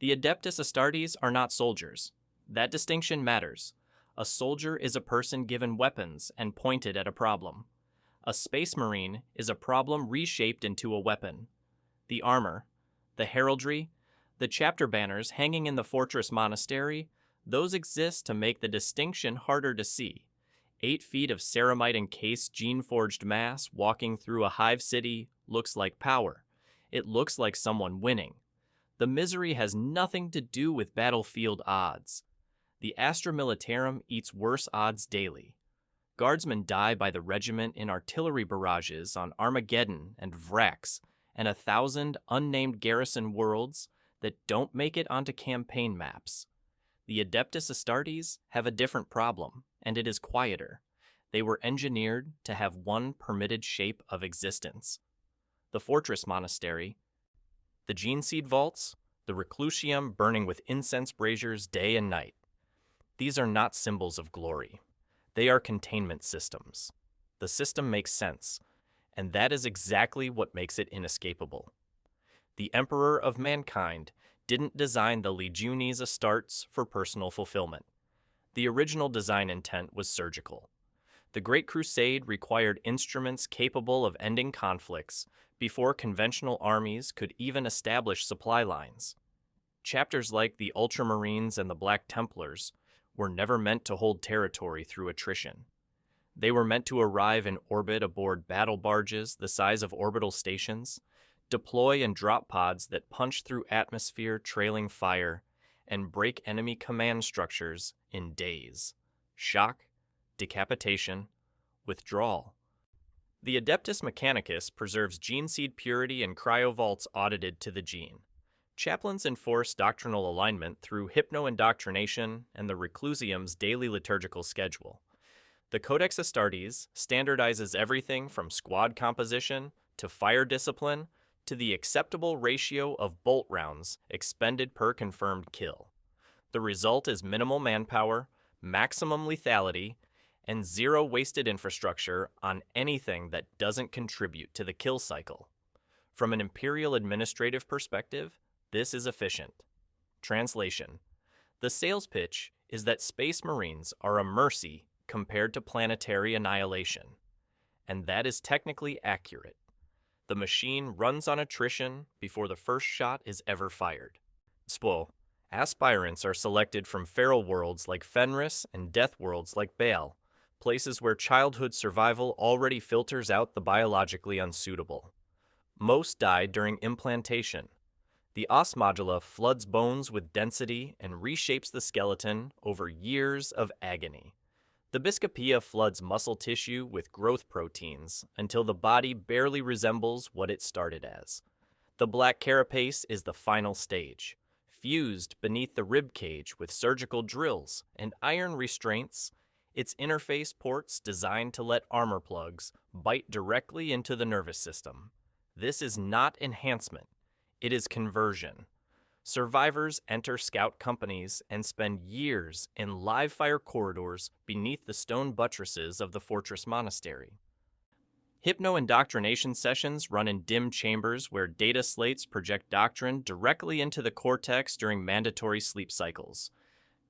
The Adeptus Astartes are not soldiers. That distinction matters. A soldier is a person given weapons and pointed at a problem. A space marine is a problem reshaped into a weapon. The armor, the heraldry, the chapter banners hanging in the fortress monastery, those exist to make the distinction harder to see. 8 feet of ceramite-encased gene-forged mass walking through a hive city looks like power. It looks like someone winning. The misery has nothing to do with battlefield odds. The Astra Militarum eats worse odds daily. Guardsmen die by the regiment in artillery barrages on Armageddon and Vrax, and 1,000 unnamed garrison worlds that don't make it onto campaign maps. The Adeptus Astartes have a different problem, and it is quieter. They were engineered to have one permitted shape of existence. The fortress monastery, the gene seed vaults, the reclusium burning with incense braziers day and night. These are not symbols of glory. They are containment systems. The system makes sense, and that is exactly what makes it inescapable. The Emperor of Mankind didn't design the Legiones Astartes for personal fulfillment. The original design intent was surgical. The Great Crusade required instruments capable of ending conflicts before conventional armies could even establish supply lines. Chapters like the Ultramarines and the Black Templars were never meant to hold territory through attrition. They were meant to arrive in orbit aboard battle barges the size of orbital stations, deploy in drop pods that punch through atmosphere trailing fire, and break enemy command structures in days. Shock, decapitation, withdrawal. The Adeptus Mechanicus preserves gene seed purity in cryovaults audited to the gene. Chaplains enforce doctrinal alignment through hypno-indoctrination and the Reclusium's daily liturgical schedule. The Codex Astartes standardizes everything from squad composition to fire discipline to the acceptable ratio of bolt rounds expended per confirmed kill. The result is minimal manpower, maximum lethality, and zero wasted infrastructure on anything that doesn't contribute to the kill cycle. From an imperial administrative perspective, this is efficient. Translation: the sales pitch is that Space Marines are a mercy compared to planetary annihilation. And that is technically accurate. The machine runs on attrition before the first shot is ever fired. Spo, aspirants are selected from feral worlds like Fenris and death worlds like Baal, places where childhood survival already filters out the biologically unsuitable. Most die during implantation. The os modula floods bones with density and reshapes the skeleton over years of agony. The Biscopia floods muscle tissue with growth proteins until the body barely resembles what it started as. The black carapace is the final stage, fused beneath the rib cage with surgical drills and iron restraints, its interface ports designed to let armor plugs bite directly into the nervous system. This is not enhancement, it is conversion. Survivors enter scout companies and spend years in live-fire corridors beneath the stone buttresses of the fortress monastery. Hypno-indoctrination sessions run in dim chambers where data slates project doctrine directly into the cortex during mandatory sleep cycles.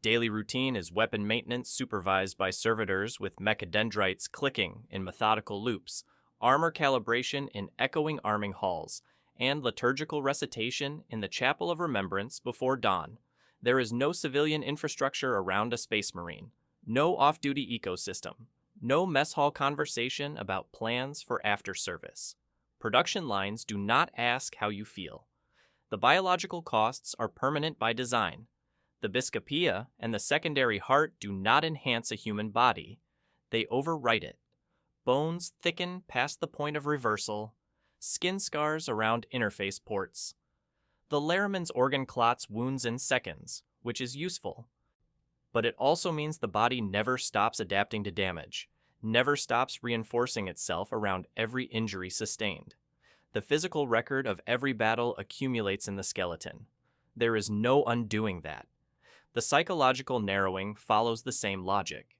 Daily routine is weapon maintenance supervised by servitors with mechadendrites clicking in methodical loops, armor calibration in echoing arming halls, and liturgical recitation in the Chapel of Remembrance before dawn. There is no civilian infrastructure around a Space Marine, no off-duty ecosystem, no mess hall conversation about plans for after service. Production lines do not ask how you feel. The biological costs are permanent by design. The Biscopia and the secondary heart do not enhance a human body. They overwrite it. Bones thicken past the point of reversal, skin scars around interface ports. The Laramen's organ clots wounds in seconds, which is useful. But it also means the body never stops adapting to damage, never stops reinforcing itself around every injury sustained. The physical record of every battle accumulates in the skeleton. There is no undoing that. The psychological narrowing follows the same logic.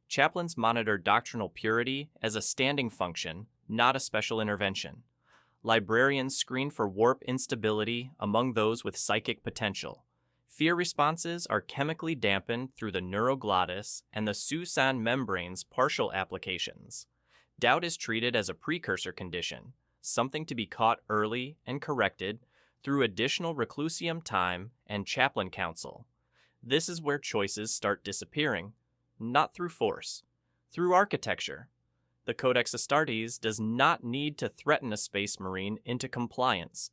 Chaplains monitor doctrinal purity as a standing function, not a special intervention. Librarians screen for warp instability among those with psychic potential, Fear responses are chemically dampened through the neuroglottis and the Susan membrane's partial applications. Doubt is treated as a precursor condition, something to be caught early and corrected through additional reclusium time and chaplain counsel. This is where choices start disappearing, not through force, through architecture. The Codex Astartes does not need to threaten a Space Marine into compliance.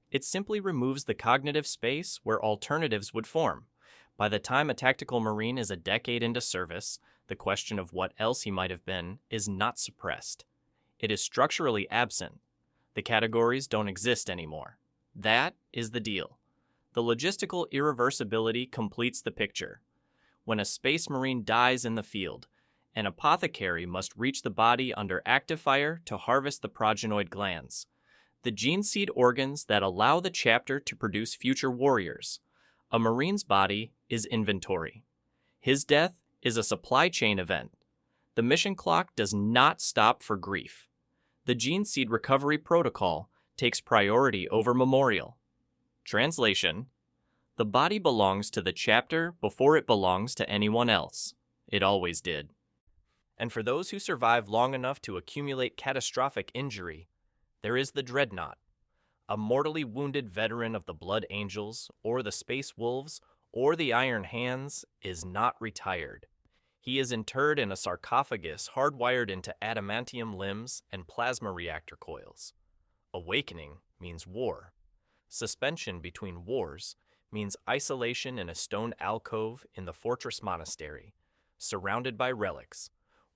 It simply removes the cognitive space where alternatives would form. By the time a tactical Marine is a decade into service, the question of what else he might have been is not suppressed. It is structurally absent. The categories don't exist anymore. That is the deal. The logistical irreversibility completes the picture. When a Space Marine dies in the field, an apothecary must reach the body under active fire to harvest the progenoid glands, the gene seed organs that allow the chapter to produce future warriors. A Marine's body is inventory. His death is a supply chain event. The mission clock does not stop for grief. The gene seed recovery protocol takes priority over memorial. Translation: the body belongs to the chapter before it belongs to anyone else. It always did. And for those who survive long enough to accumulate catastrophic injury, there is the Dreadnought. A mortally wounded veteran of the Blood Angels, or the Space Wolves, or the Iron Hands is not retired. He is interred in a sarcophagus hardwired into adamantium limbs and plasma reactor coils. Awakening means war. Suspension between wars means isolation in a stone alcove in the fortress monastery, surrounded by relics,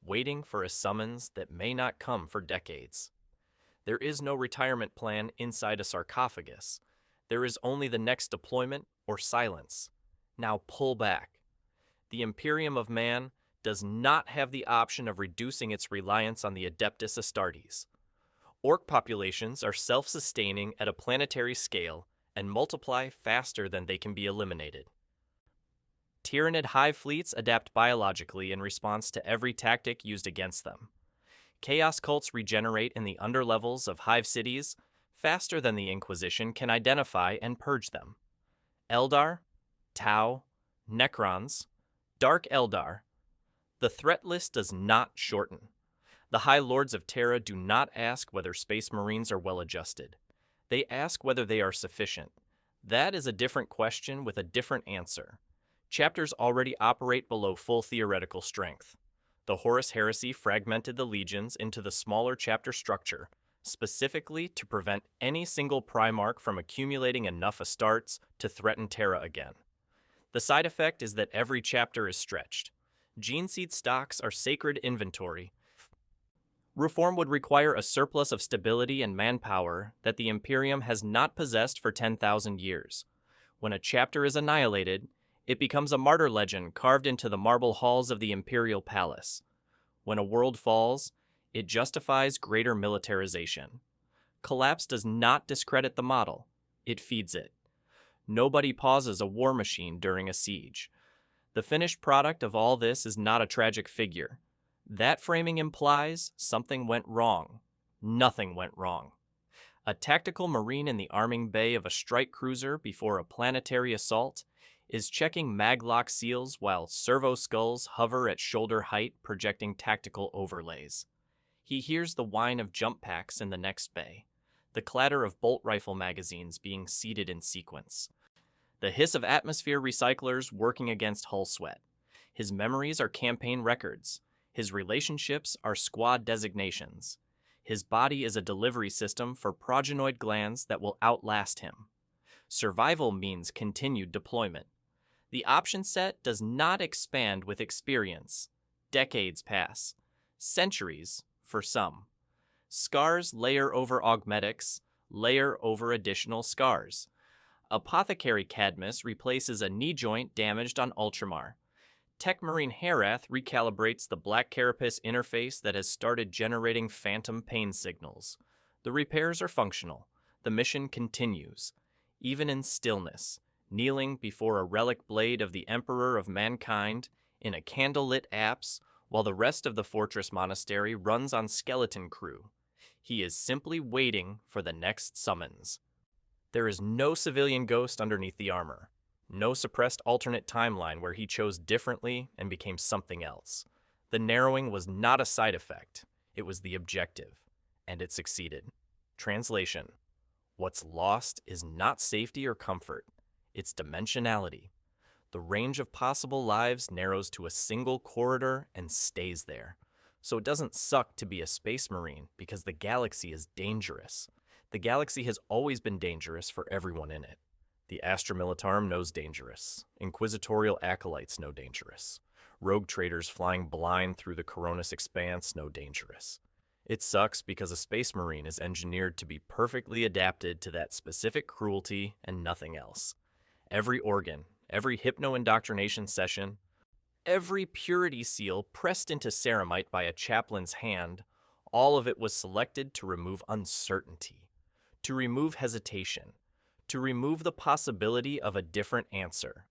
waiting for a summons that may not come for decades. There is no retirement plan inside a sarcophagus. There is only the next deployment or silence. Now pull back. The Imperium of Man does not have the option of reducing its reliance on the Adeptus Astartes. Orc populations are self-sustaining at a planetary scale and multiply faster than they can be eliminated. Tyranid hive fleets adapt biologically in response to every tactic used against them. Chaos cults regenerate in the underlevels of hive cities faster than the Inquisition can identify and purge them. Eldar, Tau, Necrons, Dark Eldar. The threat list does not shorten. The High Lords of Terra do not ask whether Space Marines are well adjusted. They ask whether they are sufficient. That is a different question with a different answer. Chapters already operate below full theoretical strength. The Horus Heresy fragmented the legions into the smaller chapter structure, specifically to prevent any single Primarch from accumulating enough Astartes to threaten Terra again. The side effect is that every chapter is stretched. Gene seed stocks are sacred inventory. Reform would require a surplus of stability and manpower that the Imperium has not possessed for 10,000 years. When a chapter is annihilated, it becomes a martyr legend carved into the marble halls of the Imperial Palace. When a world falls, it justifies greater militarization. Collapse does not discredit the model, it feeds it. Nobody pauses a war machine during a siege. The finished product of all this is not a tragic figure. That framing implies something went wrong. Nothing went wrong. A tactical Marine in the arming bay of a strike cruiser before a planetary assault is checking maglock seals while servo skulls hover at shoulder height projecting tactical overlays. He hears the whine of jump packs in the next bay, the clatter of bolt rifle magazines being seated in sequence, the hiss of atmosphere recyclers working against hull sweat. His memories are campaign records. His relationships are squad designations. His body is a delivery system for progenoid glands that will outlast him. Survival means continued deployment. The option set does not expand with experience. Decades pass. Centuries for some. Scars layer over augmetics, layer over additional scars. Apothecary Cadmus replaces a knee joint damaged on Ultramar. Tech Marine Herath recalibrates the Black Carapace interface that has started generating phantom pain signals. The repairs are functional. The mission continues, even in stillness, kneeling before a relic blade of the Emperor of Mankind in a candlelit apse while the rest of the fortress monastery runs on skeleton crew. He is simply waiting for the next summons. There is no civilian ghost underneath the armor. No suppressed alternate timeline where he chose differently and became something else. The narrowing was not a side effect, it was the objective, and it succeeded. Translation: what's lost is not safety or comfort, it's dimensionality. The range of possible lives narrows to a single corridor and stays there. So it doesn't suck to be a space marine because the galaxy is dangerous. The galaxy has always been dangerous for everyone in it. The Astra Militarum knows dangerous. Inquisitorial acolytes know dangerous. Rogue traders flying blind through the Coronis expanse know dangerous. It sucks because a space marine is engineered to be perfectly adapted to that specific cruelty and nothing else. Every organ, every hypno-indoctrination session, every purity seal pressed into ceramite by a chaplain's hand, all of it was selected to remove uncertainty, to remove hesitation, to remove the possibility of a different answer.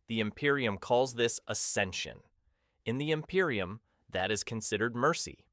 The Imperium calls this ascension. In the Imperium, that is considered mercy.